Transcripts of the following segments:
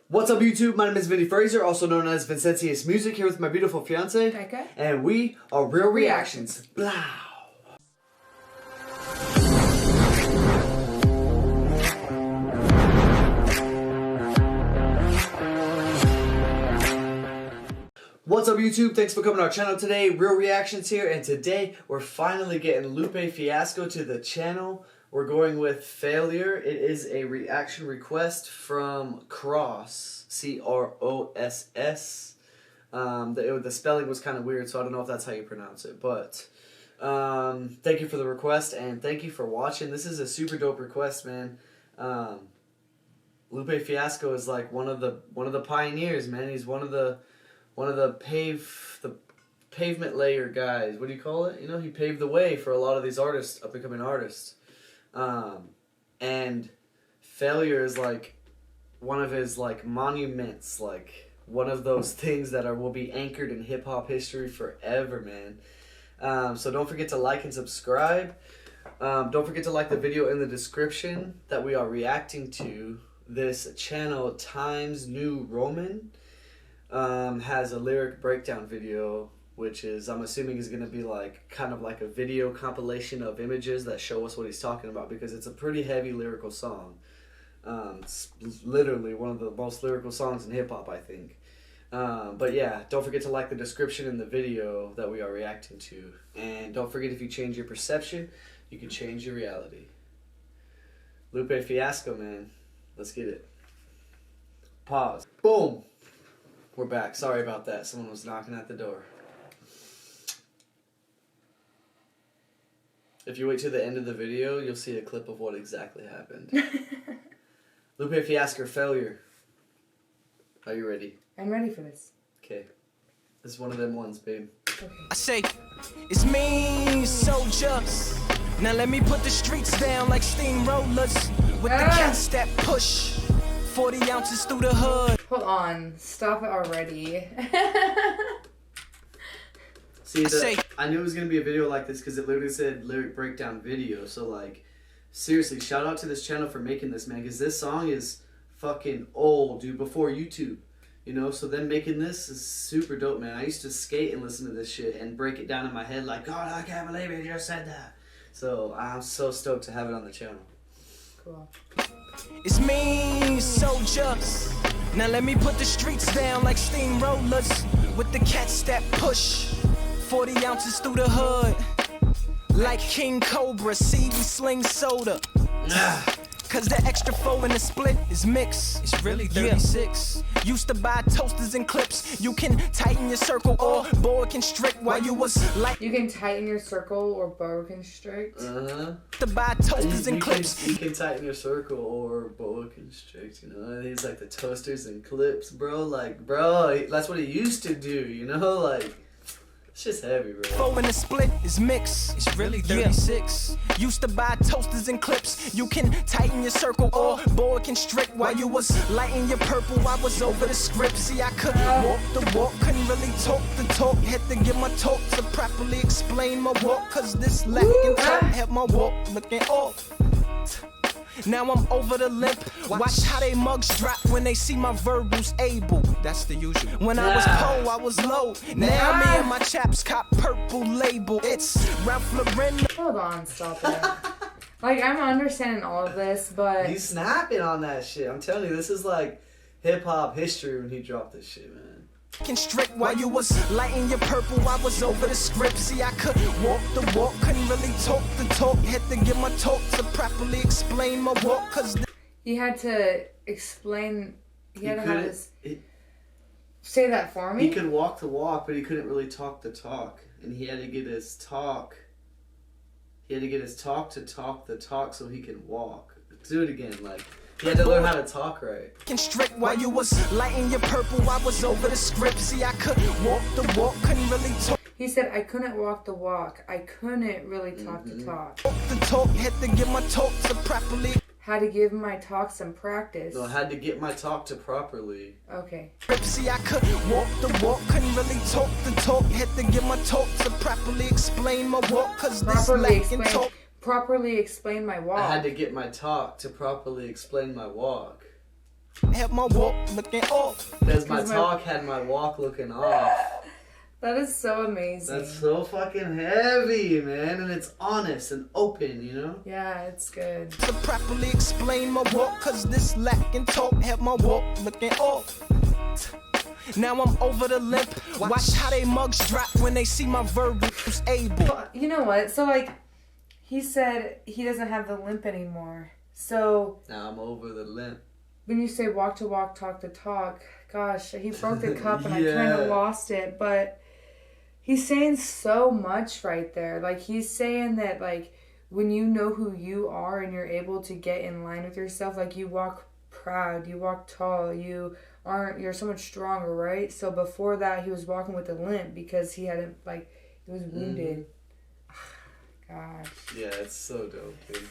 What's up YouTube? My name is Vinny Fraser, also known as Vincentius Music, here with my beautiful fiance. Becca. And we are Real Reactions. Blah. What's up YouTube? Thanks for coming to our channel today. Real Reactions here, and today we're finally getting Lupe Fiasco to the channel. We're going with Failure. It is a reaction request from Cross, C-R-O-S-S. The spelling was kind of weird, so I don't know if that's how you pronounce it. But thank you for the request, and thank you for watching. This is a super dope request, man. Lupe Fiasco is like one of the pioneers, man. He's one of the pavement layer guys. What do you call it? You know, he paved the way for a lot of these artists, up and coming artists. And Failure is like one of his like monuments, like one of those things that will be anchored in hip hop history forever, man. So don't forget to like and subscribe. Don't forget to like the video in the description that we are reacting to. This channel, Times New Roman, has a lyric breakdown video, which is, I'm assuming, is going to be like kind of like a video compilation of images that show us what he's talking about, because it's a pretty heavy lyrical song. It's literally one of the most lyrical songs in hip-hop, I think. But yeah, don't forget to like the description in the video that we are reacting to. And don't forget, if you change your perception, you can change your reality. Lupe Fiasco, man. Let's get it. Pause. Boom. We're back. Sorry about that. Someone was knocking at the door. If you wait to the end of the video, you'll see a clip of what exactly happened. Lupe Fiasco, Failure. Are you ready? I'm ready for this. Okay. This is one of them ones, babe. Okay. I say, it's me, soldier. Now let me put the streets down like steamrollers with the cats that push 40 ounces through the hood. Hold on. Stop it already. See, I knew it was going to be a video like this because it literally said lyric breakdown video. So, like, seriously, shout out to this channel for making this, man. Because this song is fucking old, dude, before YouTube. You know, so then making this is super dope, man. I used to skate and listen to this shit and break it down in my head like, God, I can't believe you just said that. So, I'm so stoked to have it on the channel. Cool. It's me, soldier. Now let me put the streets down like steamrollers with the cats that push 40 ounces through the hood. Like King Cobra, see we sling soda. Cause the extra 4 in the split is mixed. It's really 36. Used to buy toasters and clips. You can tighten your circle or boa constrict while you was like. You can tighten your circle or boa constrict. To buy toasters and clips. You can tighten your circle or boa constrict, you know? It's like the toasters and clips, bro. Like, bro, that's what he used to do, you know? Like, it's just heavy, bro. 4 in the split is mixed. It's really 36. Used to buy toasters and clips. You can tighten your circle or boa constrict while you was lighting your purple. I was over the script. See, I could walk the walk, couldn't really talk the talk. Had to get my talk to properly explain my walk. Cause this lacking talk had my walk looking off. Now I'm over the limp. Watch how they mugs drop when they see my verbals able. That's the usual. When I was poor, I was low. Now me and my chaps cop purple label. It's Ralph Lauren. Hold on, stop it. Like, I'm understanding all of this, but He's snapping on that shit. I'm telling you, this is like hip-hop history when he dropped this shit, man. Constrict while you was lighting your purple. I was over the script. See, I could walk the walk, couldn't really talk the talk. Had to get my talk to properly explain my walk. Cause he had to explain. He had to have his. Say that for me. He could walk the walk, but he couldn't really talk the talk, and he had to get his talk. He had to get his talk to talk the talk so he can walk. Do it again, like. He had to learn how to talk right. Constrict while you was lighting your purple. I was over the script. See, I could walk the walk, couldn't really talk. He said, I couldn't walk the walk. I couldn't really talk the talk. Talk the talk, had to get my talk to properly. Had to give my talk some practice. No, I had to get my talk to properly. Okay. See, I could walk the walk, couldn't really talk the talk. Had to get my talk to properly explain my walk. Cause this lacking talk. Properly explain my walk. I had to get my talk to properly explain my walk. Had my walk looking off. Because my talk had my walk looking off. That is so amazing. That's so fucking heavy, man. And it's honest and open, you know? Yeah, it's good. To properly explain my walk, cause this lacking talk had my walk looking off. Now I'm over the limp. Watch how they mugs drop when they see my verbals able. You know what? So, like, he said he doesn't have the limp anymore. So... Now I'm over the limp. When you say walk to walk, talk to talk, gosh, he broke the cup and I kind of lost it. But he's saying so much right there. Like, he's saying that, like, when you know who you are and you're able to get in line with yourself, like, you walk proud, you walk tall, you're so much stronger, right? So before that, he was walking with a limp because he had, like, he was wounded. Gosh. Yeah, it's so dope, dude.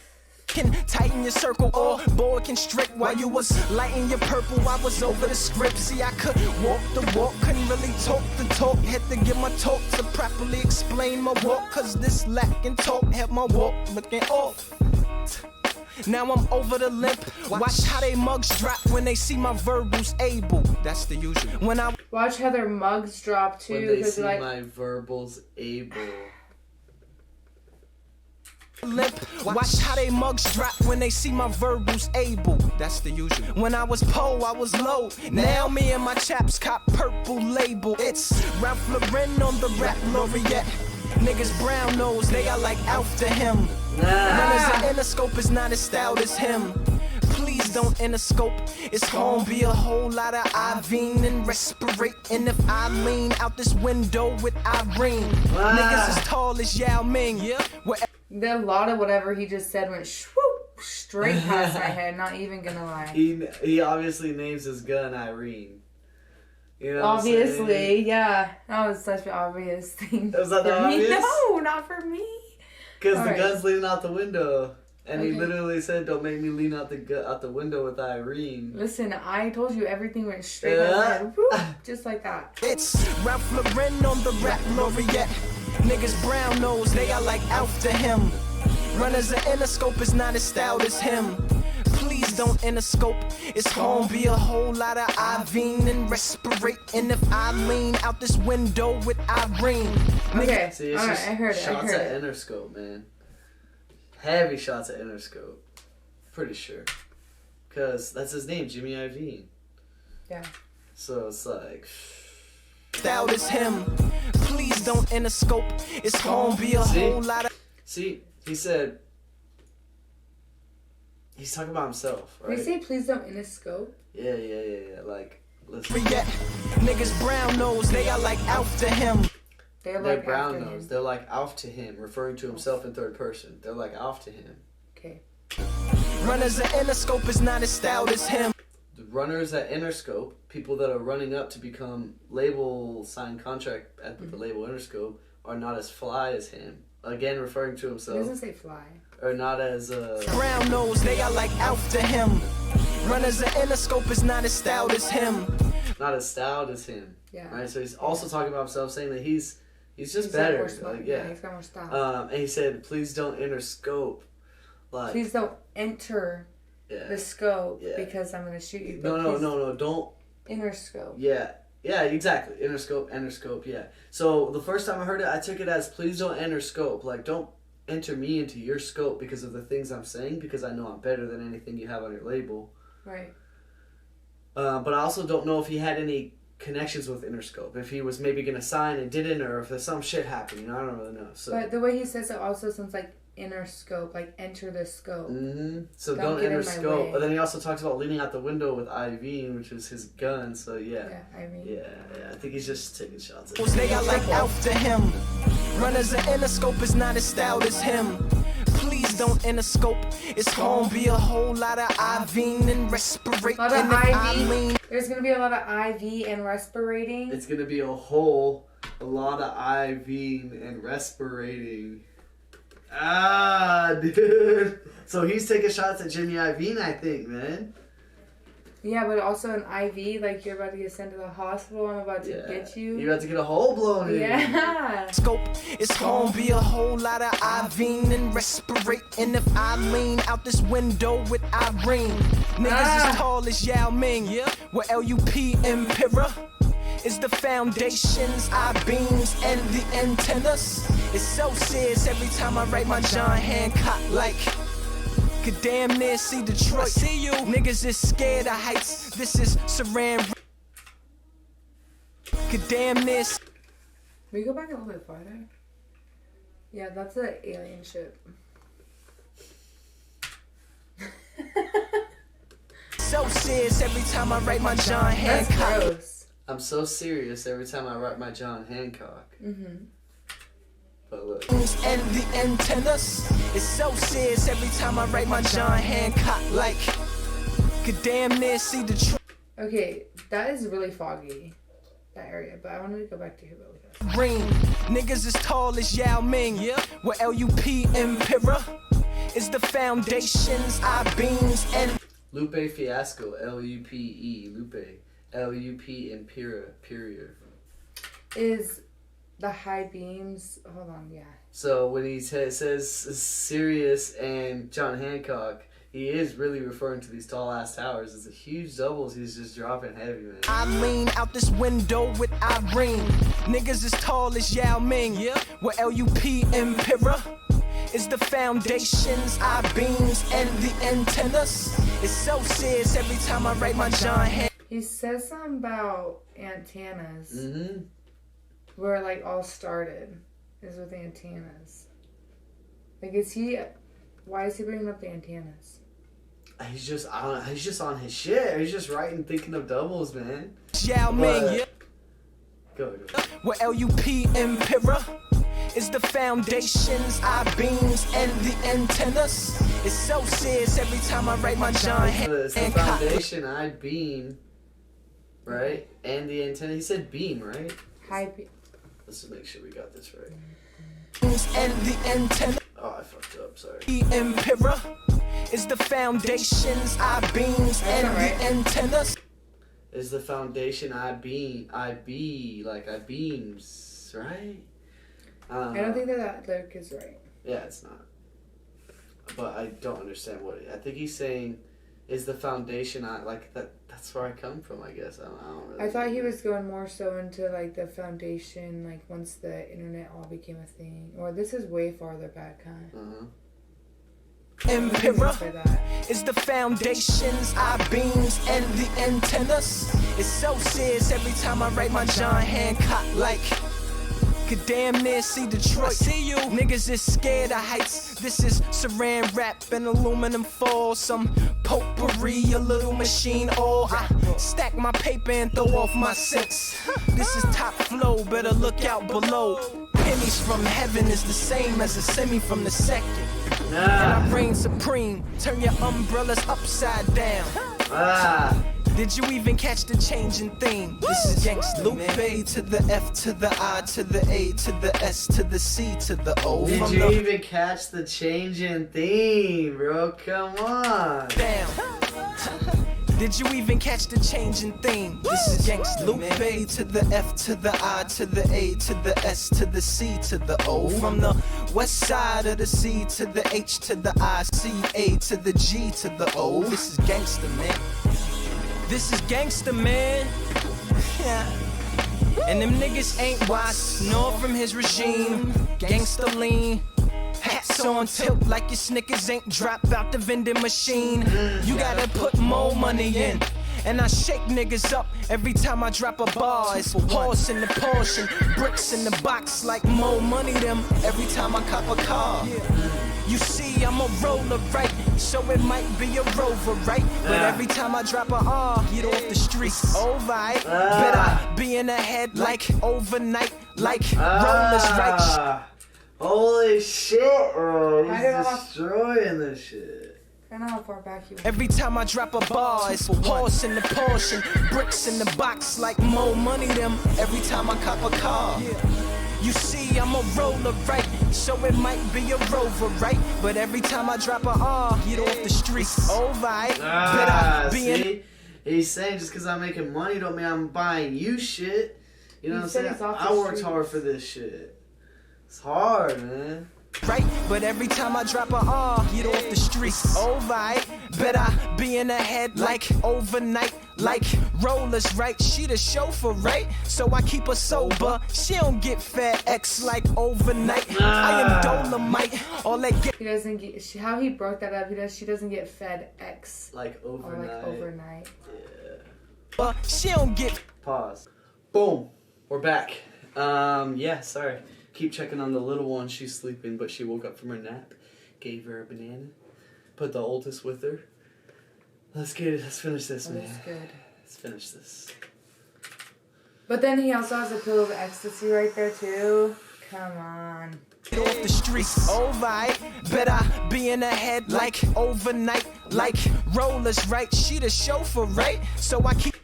Can tighten your circle or boa constrict while you was lighting your purple. I was over the script. See, I could walk the walk, couldn't really talk the talk. Had to get my talk to properly explain my walk, cause this lacking talk had my walk looking off. Now I'm over the limp. Watch how they mugs drop when they see my verbals able. That's the usual. When I watch how their mugs drop too. When they see like, my verbals able. Limp. Watch how they mugs drop when they see my verbals able. That's the usual. When I was po, I was low. Now me and my chaps cop purple label. It's Ralph Lauren on the rap laureate. Niggas brown nose, they are like after him. Runners and Interscope is not as stout as him. Please don't Interscope. It's gonna be a whole lot of Ivine and respirating if I lean out this window with Irene. Niggas as tall as Yao Ming. A lot of whatever he just said went swoop straight past my head. Not even gonna lie. He obviously names his gun Irene. You know obviously, yeah. That was such an obvious thing. Was that the obvious? No, not for me. Because the gun's leaning out the window. And he literally said, don't make me lean out the window with Irene. Listen, I told you everything went straight past my head. Whoop, just like that. It's Ralph Lauren on the rap laureate. Niggas brown nose, they are like after him. Runners and Interscope is not as stout as him. Please don't Interscope. It's gonna be a whole lot of Ivine and respirating if I lean out this window with Irene. Okay, see, it's alright, I heard it. Shots at Interscope, man. Heavy shots at Interscope. Pretty sure. Because that's his name, Jimmy Iovine. Yeah. So it's like... Stout as him. Please don't Interscope. It's gonna be a whole lot of... See, he said... He's talking about himself, right? Did he say please don't Interscope? Yeah. Like, listen. Niggas brown nose, they are like after him. They're like brown nose. They're like off to him, referring to himself in third person. They're like off to him. Okay. Runners at Interscope is not as stout as him. The runners at Interscope, people that are running up to become label sign contract at the label Interscope, are not as fly as him. Again, referring to himself. He doesn't say fly. Or not as brown nose, they are like after him. Runners at Interscope is not as stout as him. Not as stout as him. Yeah. Right. So he's also talking about himself, saying that he's just better. Like, yeah. He's got more style. And he said, "Please don't Interscope." Like, please don't enter the scope because I'm gonna shoot you. No, don't Interscope. Yeah, exactly. Interscope. Yeah. So the first time I heard it, I took it as, "Please don't enter scope." Like, don't enter me into your scope because of the things I'm saying, because I know I'm better than anything you have on your label. Right. But I also don't know if he had any connections with Interscope. If he was maybe going to sign and didn't, or if there's some shit happened. You know, I don't really know. So. But the way he says it also sounds like Interscope, like enter the scope. Mm-hmm. So don't enter scope. But then he also talks about leaning out the window with Ivine, which is his gun. So yeah. Yeah, Ivine. Yeah. I think he's just taking shots at him. They are like after him. Runners at Interscope is not as stout as him. Please don't Interscope. It's gonna be a whole lot of Ivine and respirating. A lot of IV. There's gonna be a lot of IV and respirating. It's gonna be a lot of Ivine and respirating. Dude. So he's taking shots at Jimmy Iovine, I think, man. Yeah, but also an IV, like you're about to get sent to the hospital. I'm about to get you. You're about to get a hole blown in. Yeah. Scope, it's gonna be a whole lot of Ivine and respirating if I lean out this window with Irene. Niggas as tall as Yao Ming. Yeah. With LUP Impera is the foundations, I-beams, and the antennas. It's so serious every time I write my John Hancock like could damn near see Detroit. I see you. Niggas is scared of heights. This is Saran. Could damn near. We go back a little bit farther. Yeah, that's an alien ship. So serious every time I write my John Hancock. That's gross. I'm so serious every time I write my John Hancock. Mm-hmm. But look. And the antennas. It's so serious every time I write my John Hancock like could damn near see Detroit. Okay, that is really foggy, that area, but I wanted to go back to here really fast. Green. Niggas as tall as Yao Ming. Yeah. With LUP Impera is the foundations, I-beams, and Lupe Fiasco, Lupe, Lupe, LUP Impera. Is the high beams, hold on, yeah. So when he says Sirius and John Hancock, he is really referring to these tall ass towers. It's a huge doubles. He's just dropping heavy, man. I lean out this window with Irene. Niggas as tall as Yao Ming. Yeah. With LUP Impera is the foundations, I-beams, and the antennas. It's so serious every time I write my John Hancock. He says something about antennas. Mm-hmm. Where it like all started is with antennas. Like, is he? Why is he bringing up the antennas? He's just on his shit. He's just writing, thinking of doubles, man. Yao Ming, yeah. Go. With LUP Impera is the foundations, I-beams, and the antennas. It's so serious every time I write my John Hancock. It's the foundation, I-beam, right? And the antenna. He said beam, right? High beam. Let's just make sure we got this right. And the antenna. Oh, I fucked up. Sorry. Impera is the foundations, I-beams, and the antennas. Is the foundation I-beams, right? I don't think that lyric is right. Yeah, it's not. But I don't understand I think he's saying is the foundation that's where I come from, I guess. I don't really. I thought he was going more so into like the foundation, like once the internet all became a thing. Or this is way farther back, huh? Uh-huh. Impera is the foundations, I-beams, and the antennas. It's so serious every time I write my John Hancock like could damn near see Detroit. I see you. Niggas is scared of heights. This is saran wrap and aluminum foil. Some potpourri, a little machine oil. I stack my paper and throw off my scents. This is top flow, better look out below. Pennies from heaven is the same as a semi from the second. And I reign supreme. Turn your umbrellas upside down. Did you even catch the changing theme? This is gangsta Lupe to the F to the I to the A to the S to the C to the O. Did you even catch the changing theme, bro? Come on. Damn. Did you even catch the changing theme? This is gangsta Lupe to the F to the I to the A to the S to the C to the O. From the west side of the C to the H to the I, C, A to the G to the O. This is gangsta, man. This is gangsta, man. Yeah. And them niggas ain't watched nor from his regime. Gangsta lean. Hats on tilt like your Snickers ain't dropped out the vending machine. You gotta put more money in. And I shake niggas up every time I drop a bar. It's horse in the Porsche, bricks in the box like more money them every time I cop a car. You see, I'm a roller, right? So it might be a rover, right? But every time I drop a R, get off the streets, alright. Better be in the head like overnight, like rollers, right? Holy shit, bro. He's destroying this shit. I don't know how far back you went. Every time I drop a bar, it's horse in the Porsche, bricks in the box like more money them every time I cop a car. You see, I'm a roller, right? So it might be a rover, right? But every time I drop a R, get off the streets, alright. See? He's saying just because I'm making money don't mean I'm buying you shit. You know what I'm saying? I worked hard for this shit. It's hard, man. Right, but every time I drop a R, get off the streets, alright. Bet I be in her head like overnight. Like rollers, right? She the chauffeur, right? So I keep her sober. She don't get fed X like overnight. I am Dolomite. All that get. He doesn't get. How he broke that up? She doesn't get fed X. Like overnight. Or like overnight. Yeah. She don't get. Pause. Boom. We're back. Yeah, sorry. Keep checking on the little one. She's sleeping, but she woke up from her nap. Gave her a banana. Put the oldest with her. Let's finish this, man. That's good. Let's finish this. But then he also has a pill of ecstasy right there too. Come on. Get off the streets, alright. Bet I be in her head like overnight. Like rollers, right? She the chauffeur, right? So I keep.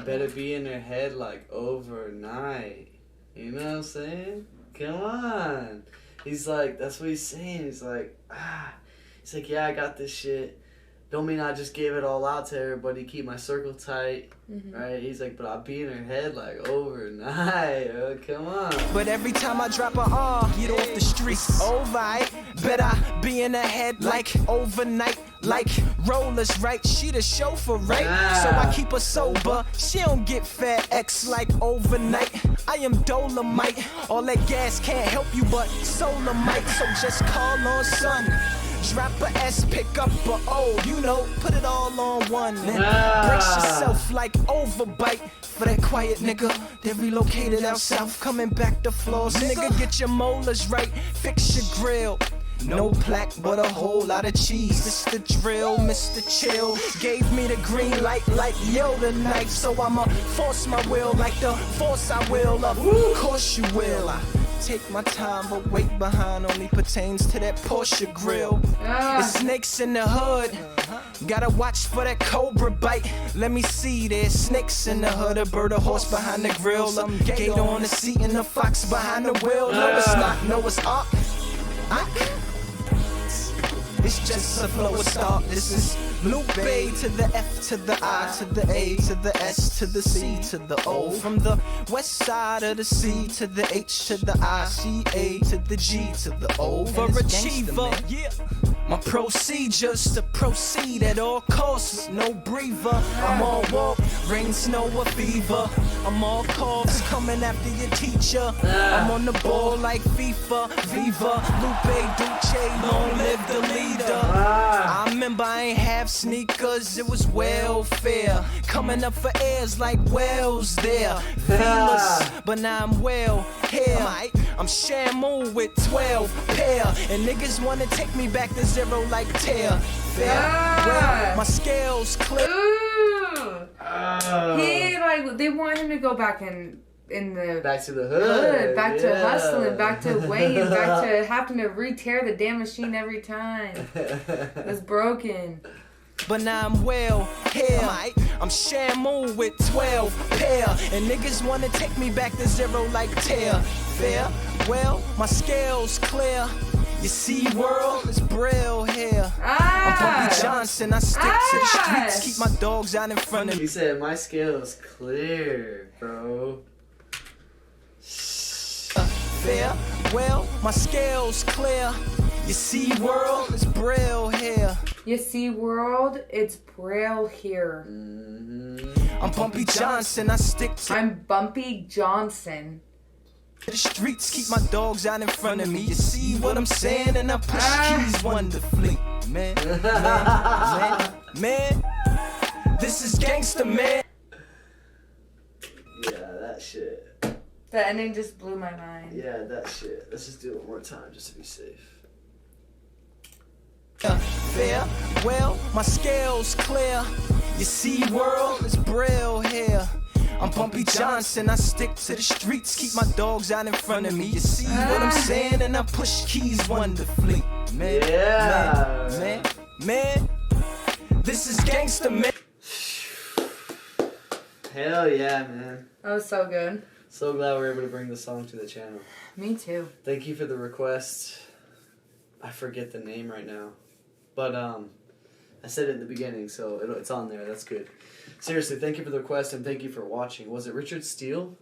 Better be in her head like overnight. You know what I'm saying? Come on. He's like, that's what he's saying. He's like, He's like, yeah, I got this shit. Don't mean I just gave it all out to everybody, keep my circle tight, right? He's like, but I'll be in her head like overnight. Oh, come on. But every time I drop a get off the streets, alright. Bet I be in her head like overnight. Like rollers, right? She the chauffeur, right? So I keep her sober. She don't get fed X like overnight. I am Dolomite. All that gas can't help you but Solamite. So just call on son. Drop a S, pick up a O, you know, put it all on one. And brace yourself like overbite. For that quiet nigga that relocated out south, coming back to floors. Nigga, get your molars right, fix your grill. No plaque, but a whole lot of cheese. Mr. Drill, Mr. Chill gave me the green light like Yoda tonight. So I'ma force my will like the force I will. Of course you will. I take my time, but wait behind only pertains to that Porsche grill. There's snakes in the hood. Gotta watch for that cobra bite. Let me see, there's snakes in the hood. A bird, a horse behind the grill. Some gator on the seat and a fox behind the wheel. No, it's not. No, it's up. It's just a flow of start. This is Lupe to the F to the I to the A to the S to the C to the O. From the west side of the C to the H to the I, C, A to the G to the O. Overachiever, yeah. My procedures to proceed at all costs, no breather. I'm all walk, rain, snow, or fever. I'm all calls coming after your teacher. I'm on the ball like FIFA, Viva, Lupe, Duce, long live the leader. I remember I ain't have sneakers, it was welfare. Coming up for airs like wells there. Feelers, but now I'm well here. I'm Shamu with 12 pair. And niggas wanna take me back to zero like tear. Fair, well, my scales clear. He like, they want him to go back in the back to the hood, back to hustling, back to weighing, back to having to re-tear the damn machine every time. It's broken. But now I'm well here. I'm Shamu with 12 pair. And niggas wanna take me back to zero like tear. Fair, well, my scales clear. You see, world, it's Braille here. I'm Bumpy Johnson, I stick to the streets, keep my dogs out in front of me. He said, my scale's clear, bro. Fair, well, my scale's clear. You see, world, it's Braille here. You see, world, it's Braille here. I'm Bumpy Johnson, I stick to. I'm Bumpy Johnson. The streets keep my dogs out in front of me. You see what I'm saying? And I push keys wonderfully. Man, this is gangster, man. Yeah, that shit. The ending just blew my mind. Yeah, that shit. Let's just do it one more time just to be safe. Fair, well, my scale's clear. You see, world, it's Braille here. I'm Bumpy Johnson, I stick to the streets, keep my dogs out in front of me. You see what I'm saying? And I push keys wonderfully. Man, man, this is gangster, man. Hell yeah, man. That was so good. So glad we were able to bring the song to the channel. Me too. Thank you for the request. I forget the name right now. But I said it in the beginning, so it's on there. That's good. Seriously, thank you for the request and thank you for watching. Was it Richard Steele?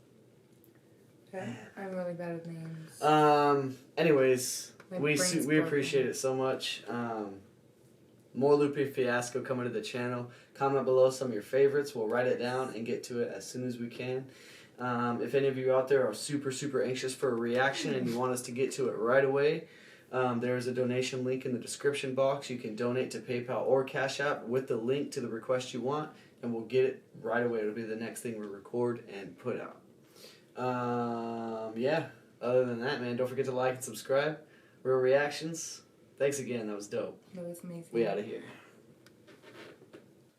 Okay. I'm really bad with names. Anyways, we appreciate it so much. More Lupe Fiasco coming to the channel. Comment below some of your favorites. We'll write it down and get to it as soon as we can. If any of you out there are super anxious for a reaction and you want us to get to it right away, there is a donation link in the description box. You can donate to PayPal or Cash App with the link to the request you want, and we'll get it right away. It'll be the next thing we record and put out. Yeah, other than that, man, don't forget to like and subscribe. Real reactions. Thanks again. That was dope. That was amazing. We out of here.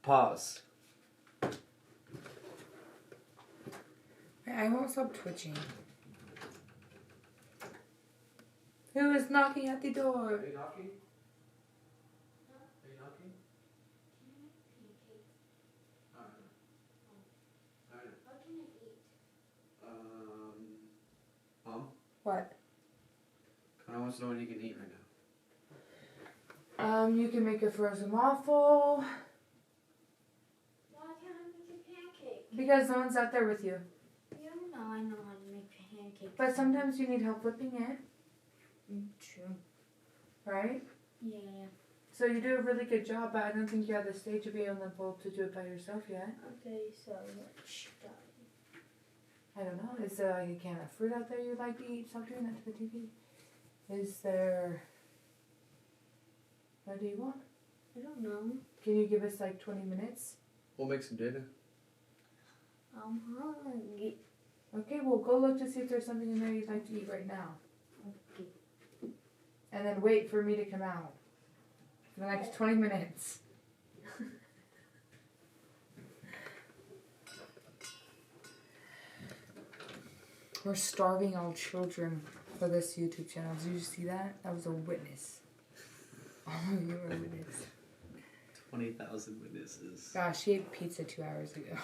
Pause. I won't stop twitching. Who is knocking at the door? Are you knocking? Are you knocking? Alright. What can I eat? Mom? What? I want to know what you can eat right now. You can make a frozen waffle. Why can't I make a pancake? Because no one's out there with you. You know I know how to make pancakes. But sometimes you need help flipping it, True. right? Yeah. So you do a really good job, but I don't think you have the stage to be able to do it by yourself yet. Okay, so let's start. I don't know. Is there like a can of fruit out there you'd like to eat? Stop doing that to the TV. Is there... What do you want? I don't know. Can you give us like 20 minutes? We'll make some dinner. I'm hungry. Okay, well go look to see if there's something in there you'd like to eat right now. Okay. And then wait for me to come out. For the next 20 minutes. We're starving our children for this YouTube channel. Did you see that? That was a witness. Oh, you were a witness. 20,000 witnesses. Gosh, she ate pizza 2 hours ago.